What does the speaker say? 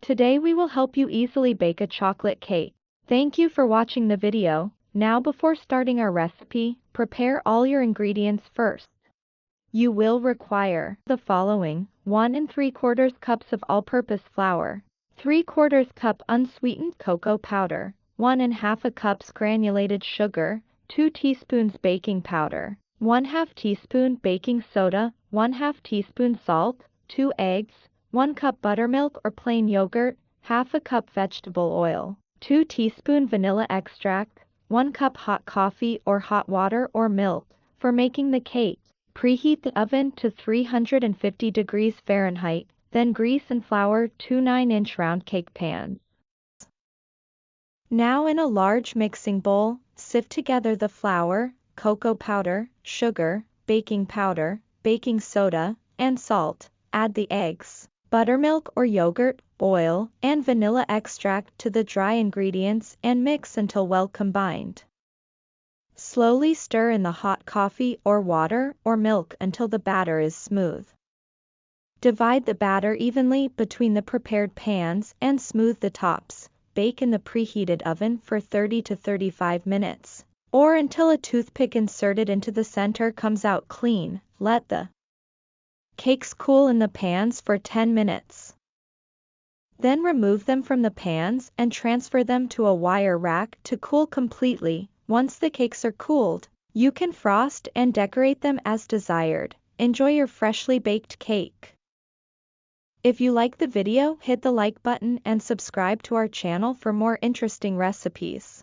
Today we will help you easily bake a chocolate cake. Thank you for watching the video. Now before starting our recipe, prepare all your ingredients first. You will require the following: 1 3/4 cups of all-purpose flour, 3/4 cup unsweetened cocoa powder, 1 1/2 cups granulated sugar, 2 teaspoons baking powder, 1/2 teaspoon baking soda, 1/2 teaspoon salt, 2 eggs, 1 cup buttermilk or plain yogurt, 1/2 cup vegetable oil, 2 teaspoon vanilla extract, 1 cup hot coffee or hot water or milk. For making the cake, preheat the oven to 350 degrees Fahrenheit, then grease and flour 2 9-inch round cake pans. Now in a large mixing bowl, sift together the flour, cocoa powder, sugar, baking powder, baking soda, and salt. Add the eggs, buttermilk or yogurt, oil, and vanilla extract to the dry ingredients and mix until well combined. Slowly stir in the hot coffee or water or milk until the batter is smooth. Divide the batter evenly between the prepared pans and smooth the tops. Bake in the preheated oven for 30 to 35 minutes, or until a toothpick inserted into the center comes out clean. Let the cakes cool in the pans for 10 minutes. Then remove them from the pans and transfer them to a wire rack to cool completely. Once the cakes are cooled, you can frost and decorate them as desired. Enjoy your freshly baked cake. If you like the video, hit the like button and subscribe to our channel for more interesting recipes.